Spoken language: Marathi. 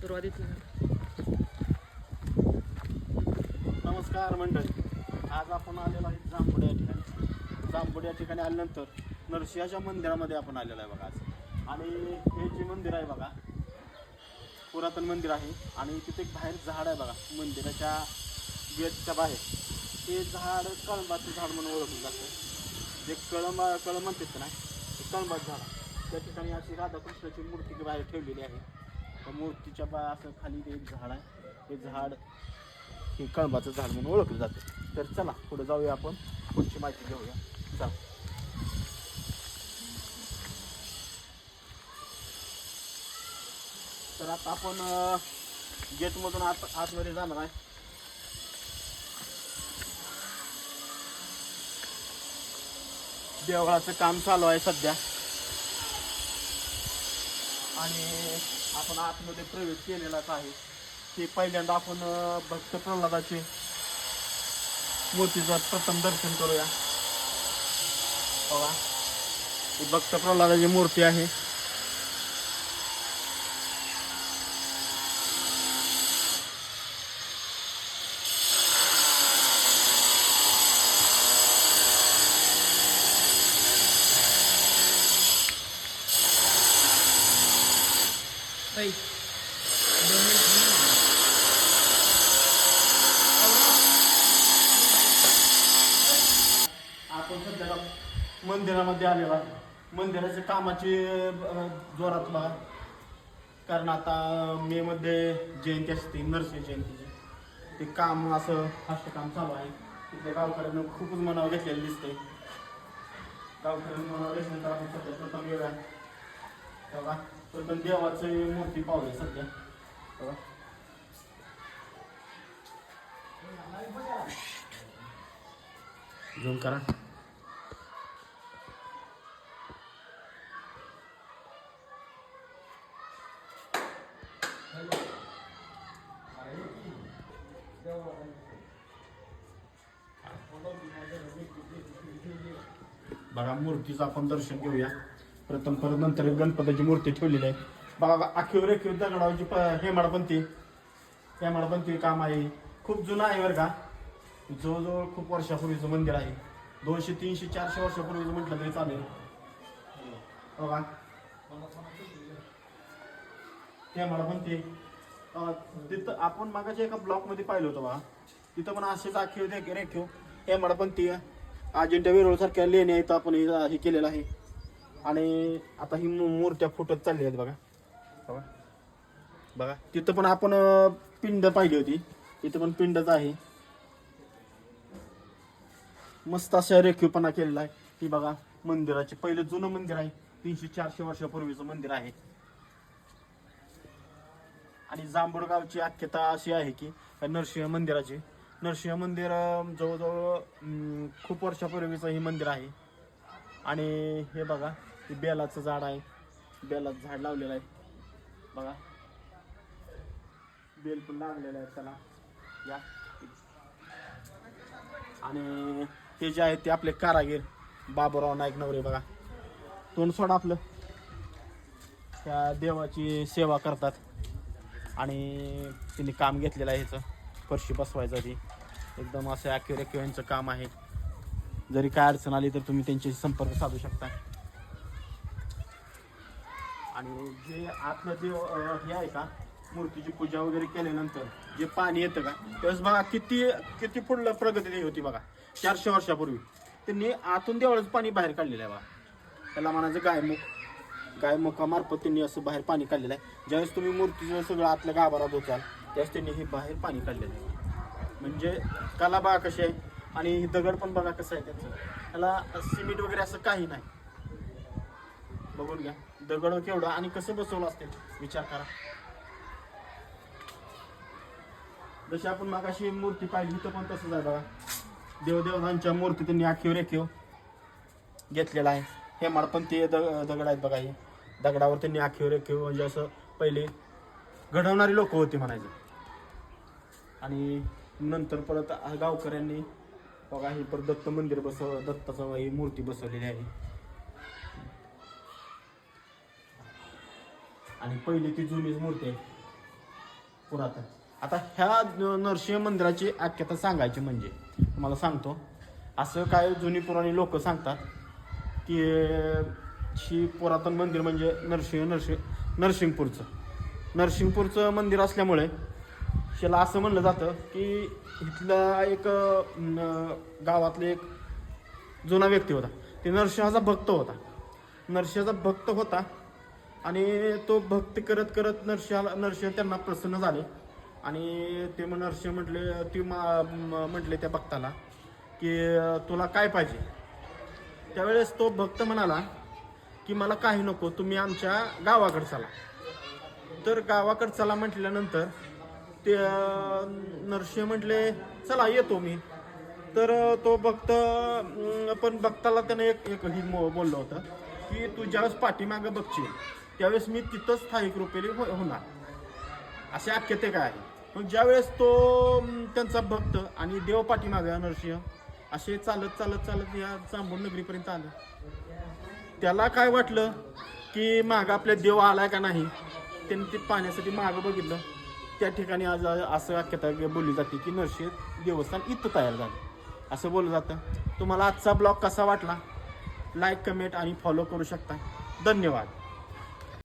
सुरुवात इथली झाली. नमस्कार मंडळी, आज आपण आलेलो आहे जांभुड या ठिकाणी. जांभुड या ठिकाणी आल्यानंतर नरसिंहाच्या मंदिरामध्ये आपण आलेलो आहे बघा आज. आणि हे जे मंदिर आहे बघा, पुरातन मंदिर आहे. आणि तिथे एक बाहेर झाड आहे बघा, मंदिराच्या गेटच्या बाहेर. ते झाड कळंबाचं झाड म्हणून ओळखलं जातं. जे कळंब म्हणतात ना, ते कळंबाचं झाड. त्या ठिकाणी अशी राधाकृष्णाची मूर्ती बाहेर ठेवलेली आहे. त्या मूर्तीच्या असं खाली ते एक झाड आहे. ते झाड हे कळंबाचं झाड म्हणून ओळखलं जातं. तर चला पुढे जाऊया, आपण पुढची माहिती घेऊया. चला. तर आता आपण गेटमधून आतमध्ये जाणार आहे. देवळाचं काम चालू आहे सध्या आणि आपण आतमध्ये प्रवेश केलेलाच आहे. ते पहिल्यांदा आपण भक्त प्रल्हादाचे मूर्तीचं प्रथम दर्शन करूया. बघा, ही भक्त प्रल्हादाची मूर्ती आहे. ताई, आपण सध्या मंदिरामध्ये आलेलो आहे. मंदिराच्या कामाची जोरात बघा, कारण आता मे मध्ये जयंती असते, नरसिंह जयंतीची. ते काम असं फास्ट काम चालू आहे. तिथे गावकऱ्यांना खूपच मनावर घेतलेलं दिसतंय. गावकऱ्यांनी मनावर घेतल्यानंतर आपण सध्या प्रथम येऊया. बघा, प्रथम देवाची मूर्ती पाहूया सध्या. बघा, झूम करा. बघा, मूर्तीचं आपण दर्शन घेऊया प्रथम. परत नंतर गणपतीची मूर्ती ठेवलेली आहे. बघा, आखीवर एक दगडाची हेमाडपंथी काम आहे. खूप जुनं आहे बरं का. जवळजवळ खूप वर्षापूर्वीचं मंदिर आहे. 200, 300, 400 वर्षापूर्वीचं म्हटलं तरी चालेल. बघा, हेमाडपंथी तिथं आपण मागाच्या एका ब्लॉकमध्ये पाहिलं होतं बघा. तिथं पण असेच आखीव रेखीव हेमाडपंथी अजिंठा वेरूळ सारख्या लेण्या इथं आपण हे केलेलं आहे. आणि आता ही मूर्त्या फुटत चालली आहेत बघा. बघा बघा, तिथं पण आपण पिंड पाहिली होती. तिथं पण पिंडच आहे. मस्त अशा रेखीवपणा केलेला आहे. ही बघा, मंदिराचे पहिलं जुनं मंदिर आहे. 300-400 वर्षापूर्वीचं मंदिर आहे. आणि जांभूड गावची आख्याता अशी आहे की नरसिंह मंदिर जवळजवळ खूप वर्षापूर्वीचं हे मंदिर आहे. आणि हे बघा, हे बेलाचं झाड आहे. बेलाचं झाड लावलेलं आहे बघा. बेल पण लागलेलं आहे त्याला या. आणि ते जे आहे ते आपले कारागीर बाबूराव नाईक नवरे बघा. तोंड सोडा आपलं. त्या देवाची सेवा करतात आणि तिने काम घेतलेलं आहे. ह्याचं फरशी बसवायचं ती एकदम असं ॲक्युरेट काम आहे. जरी काय अडचण आली तर तुम्ही त्यांच्याशी संपर्क साधू शकता. आणि जे आतलं जे हे आहे का, मूर्तीची पूजा वगैरे केल्यानंतर जे पाणी येतं का, त्यावेळेस बघा किती पुढलं प्रगती होती बघा. 400 वर्षापूर्वी त्यांनी आतून देवळाचं पाणी बाहेर काढलेलं आहे बघा. त्याला म्हणायचं गायमुखामार्फत त्यांनी असं बाहेर पाणी काढलेलं आहे. ज्यावेळेस तुम्ही मूर्तीचं सगळं आतल्या गाभारात होताल त्यावेळेस त्यांनी हे बाहेर पाणी काढलेलं आहे. म्हणजे कला बघा कशी आहे. आणि दगड पण बघा कसं आहे त्याचं. त्याला सिमेंट वगैरे असं काही नाही. बघून घ्या दगड केवढं आणि कसं बसवलं असतील विचार करा. जशी आपण मागाशी मूर्ती पाहिली इथं पण तसंच आहे बघा. देवदेवतांच्या मूर्ती त्यांनी आखीव रेखीव घेतलेला आहे. हेमाडपंथी दगड आहेत बघा. हे दगडावर त्यांनी आखीव रेखीव म्हणजे असं पहिले घडवणारी लोक होती म्हणायचं. आणि नंतर परत गावकऱ्यांनी बघा ही परत दत्त मंदिर दत्ताचं ही मूर्ती बसवलेली आहे. आणि पहिली ती जुनीच मूर्ती आहे. पुरातन. आता ह्या नरसिंह मंदिराची आख्याता सांगायची म्हणजे मला सांगतो. असं काय जुनी पुराणी लोक सांगतात की ही पुरातन मंदिर म्हणजे नरसिंगपूरचं मंदिर असल्यामुळे त्याला असं म्हणलं जातं की इथला एक गावातले एक जुना व्यक्ती होता. ते नरसिंहाचा भक्त होता आणि तो भक्ती करत करत नरसिंह त्यांना प्रसन्न झाले आणि ते नरसिंह म्हटले त्या भक्ताला की तुला काय पाहिजे. त्यावेळेस तो भक्त म्हणाला की मला काही नको, तुम्ही आमच्या गावाकडे चला. तर गावाकडे चला म्हटल्यानंतर ते नरसिंह म्हटले चला येतो मी. तर तो भक्त पण भक्ताला त्याने एक बोललं होतं की तू ज्यावेळेस पाठीमागं बघशील त्यावेळेस मी तिथंच स्थायिक रूपेली होणार, असे आख्याते काय आहे. मग ज्यावेळेस तो त्यांचा भक्त आणि देव पाठीमागं नरसिंह असे चालत या जांभूळ नगरीपर्यंत आलं. त्याला काय वाटलं की मागं आपल्या देव आलाय का नाही. त्यांनी ते पाण्यासाठी मागं बघितलं. त्या ठिकाणी आज असं आख्याता बोलली जाते की नरसिंह देवस्थान इथं तयार झालं असं बोललं जातं. तुम्हाला आजचा ब्लॉग कसा वाटला लाईक, कमेंट आणि फॉलो करू शकता. धन्यवाद.